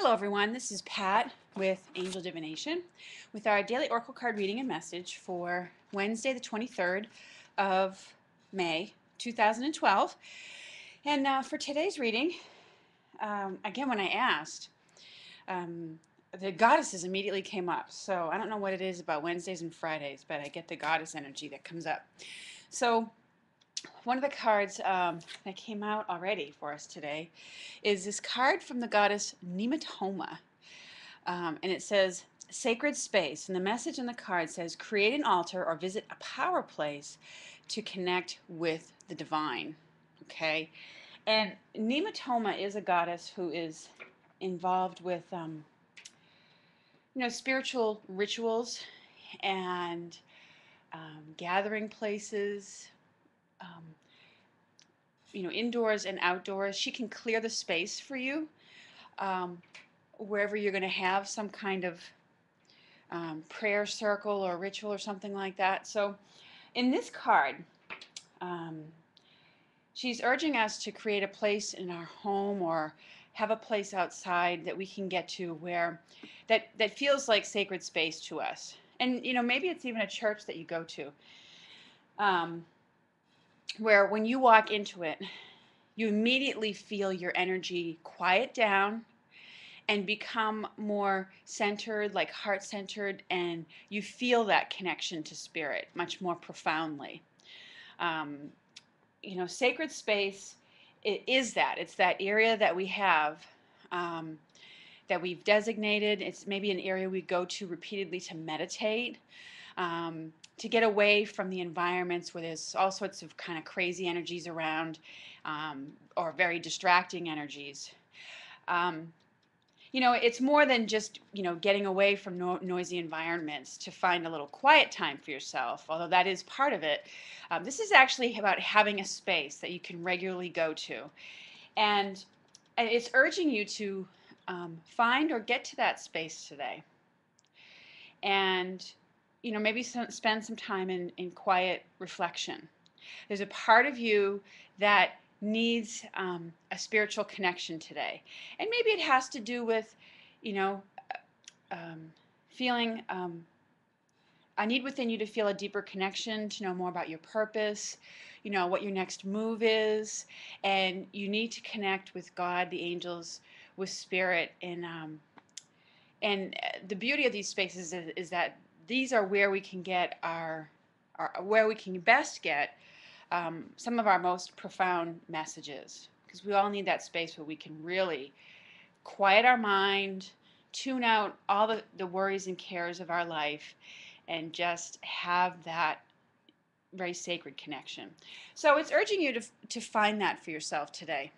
Hello everyone, this is Pat with Angel Divination with our daily oracle card reading and message for Wednesday the 23rd of May 2012. And for today's reading, again when I asked, the goddesses immediately came up. So I don't know what it is about Wednesdays and Fridays, but I get the goddess energy that comes up. So one of the cards that came out already for us today is this card from the goddess Nemetoma. And it says, sacred space. And the message in the card says, create an altar or visit a power place to connect with the divine. Okay? And Nemetoma is a goddess who is involved with, spiritual rituals and gathering places, indoors and outdoors. She can clear the space for you wherever you're going to have some kind of prayer circle or ritual or something like that. So in this card, she's urging us to create a place in our home or have a place outside that we can get to where that feels like sacred space to us. And maybe it's even a church that you go to, where when you walk into it, you immediately feel your energy quiet down and become more centered, like heart-centered, and you feel that connection to spirit much more profoundly. Sacred space, it's that area that we have, that we've designated. It's maybe an area we go to repeatedly to meditate, to get away from the environments where there's all sorts of kind of crazy energies around, or very distracting energies. It's more than just, getting away from noisy environments to find a little quiet time for yourself, although that is part of it. This is actually about having a space that you can regularly go to. And it's urging you to find or get to that space today. And, maybe spend some time in quiet reflection. There's a part of you that needs a spiritual connection today. And maybe it has to do with, feeling a need within you to feel a deeper connection, to know more about your purpose, what your next move is, and you need to connect with God, the angels, with spirit. And the beauty of these spaces is that these are where we can get where we can best get some of our most profound messages, because we all need that space where we can really quiet our mind, tune out all the worries and cares of our life, and just have that very sacred connection. So it's urging you to find that for yourself today.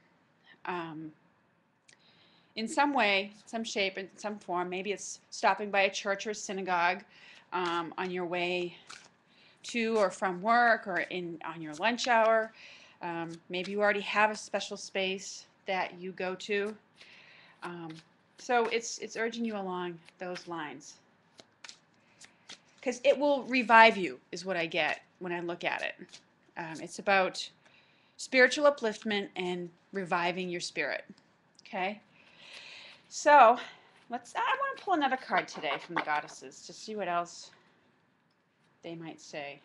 In some way, some shape, in some form. Maybe it's stopping by a church or synagogue on your way to or from work, or on your lunch hour. Maybe you already have a special space that you go to. So it's urging you along those lines, because it will revive you, is what I get when I look at it. It's about spiritual upliftment and reviving your spirit. Okay? So I want to pull another card today from the goddesses to see what else they might say.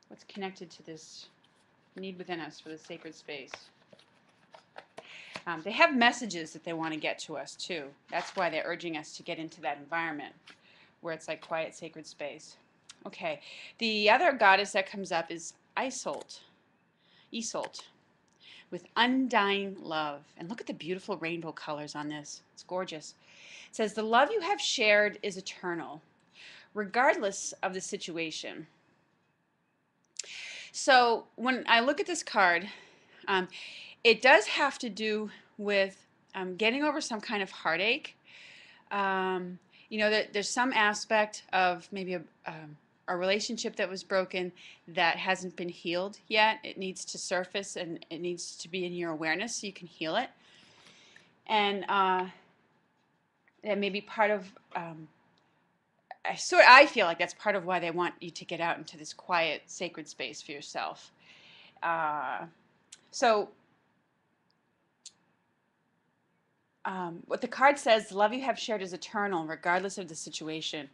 What's connected to this need within us for the sacred space? They have messages that they want to get to us too. That's why they're urging us to get into that environment where it's like quiet, sacred space. Okay, the other goddess that comes up is Isolt, with undying love. And look at the beautiful rainbow colors on this. It's gorgeous. It says, the love you have shared is eternal, regardless of the situation. So when I look at this card, it does have to do with getting over some kind of heartache. There's some aspect of maybe a relationship that was broken that hasn't been healed yet. It needs to surface, and it needs to be in your awareness so you can heal it. And that may be part of, I feel like that's part of why they want you to get out into this quiet, sacred space for yourself. So what the card says, the love you have shared is eternal, regardless of the situation.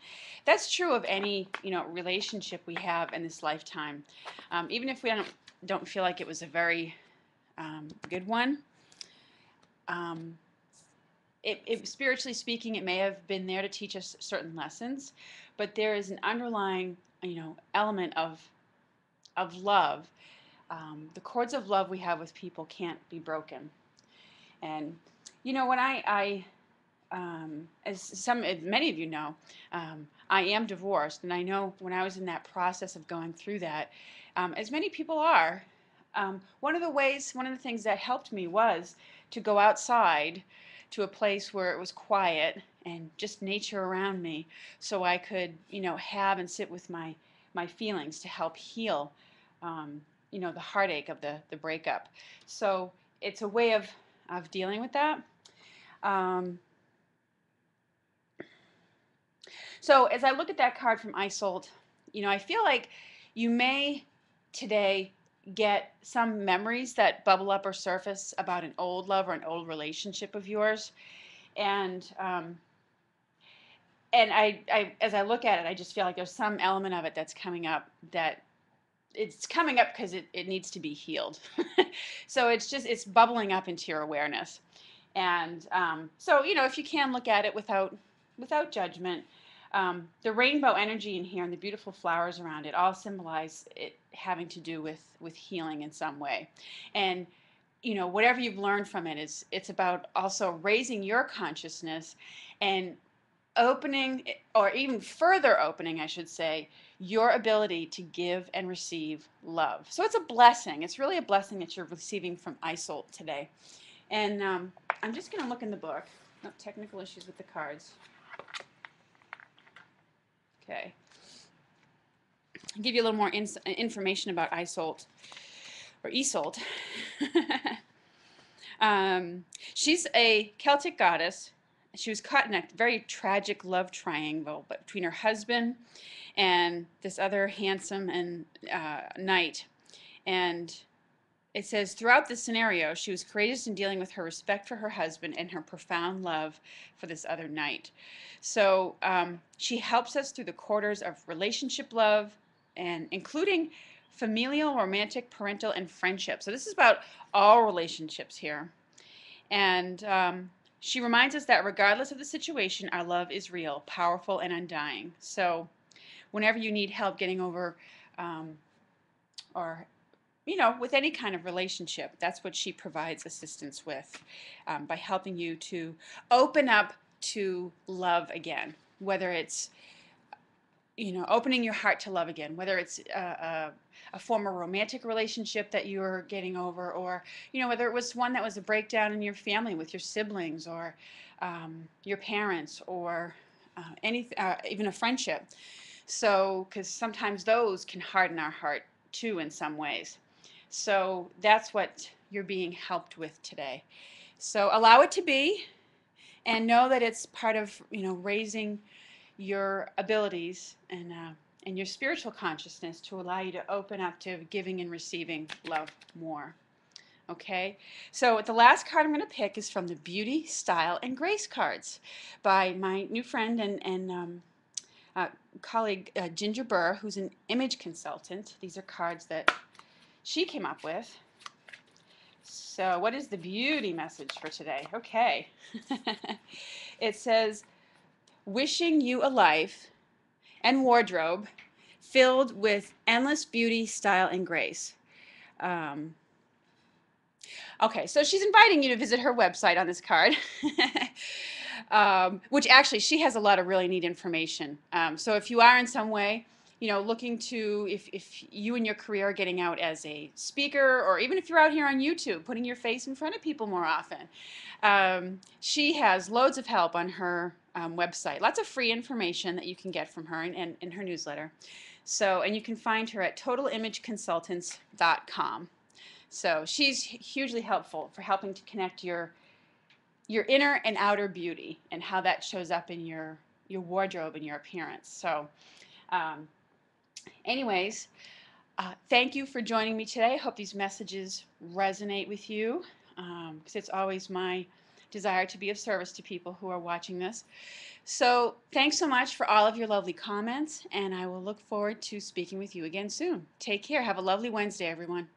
That's true of any, relationship we have in this lifetime. Even if we don't feel like it was a very good one. Um, spiritually speaking, it may have been there to teach us certain lessons, but there is an underlying, element of love. The cords of love we have with people can't be broken. And when as many of you know, I am divorced, and I know when I was in that process of going through that, as many people are, one of the things that helped me was to go outside to a place where it was quiet and just nature around me, so I could, have and sit with my feelings to help heal, the heartache of the breakup. So it's a way of dealing with that. Um, So as I look at that card from Isolt, I feel like you may today get some memories that bubble up or surface about an old love or an old relationship of yours, and as I look at it, I just feel like there's some element of it that's coming up that it's coming up because it needs to be healed. So it's bubbling up into your awareness, and so if you can look at it without judgment. The rainbow energy in here and the beautiful flowers around it all symbolize it having to do with healing in some way. And whatever you've learned from it it's about also raising your consciousness and opening, or even further opening, I should say, your ability to give and receive love. So it's a blessing. It's really a blessing that you're receiving from Isolt today. And I'm just going to look in the book. No technical issues with the cards. Okay. I'll give you a little more information about Isolt, or Isolt. She's a Celtic goddess. She was caught in a very tragic love triangle between her husband and this other handsome and knight. And it says, throughout this scenario, she was courageous in dealing with her respect for her husband and her profound love for this other knight. So she helps us through the quarters of relationship love, and including familial, romantic, parental, and friendship. So this is about all relationships here. And she reminds us that regardless of the situation, our love is real, powerful, and undying. So whenever you need help getting over or with any kind of relationship, that's what she provides assistance with, by helping you to open up to love again, whether it's, opening your heart to love again, whether it's a former romantic relationship that you're getting over, or, whether it was one that was a breakdown in your family with your siblings or your parents, or even a friendship. So, because sometimes those can harden our heart too in some ways. So that's what you're being helped with today. So allow it to be, and know that it's part of raising your abilities and your spiritual consciousness to allow you to open up to giving and receiving love more. Okay, so the last card I'm going to pick is from the Beauty, Style, and Grace cards by my new friend and colleague Ginger Burr, who's an image consultant. These are cards that she came up with. So what is the beauty message for today? Okay. It says, wishing you a life and wardrobe filled with endless beauty, style, and grace. Okay, so she's inviting you to visit her website on this card, which actually she has a lot of really neat information. So if you are in some way, looking to, if you and your career are getting out as a speaker, or even if you're out here on YouTube, putting your face in front of people more often, she has loads of help on her website. Lots of free information that you can get from her and in her newsletter. So, and you can find her at totalimageconsultants.com. So she's hugely helpful for helping to connect your inner and outer beauty and how that shows up in your wardrobe and your appearance. So anyways, thank you for joining me today. I hope these messages resonate with you, because it's always my desire to be of service to people who are watching this. So thanks so much for all of your lovely comments, and I will look forward to speaking with you again soon. Take care. Have a lovely Wednesday, everyone.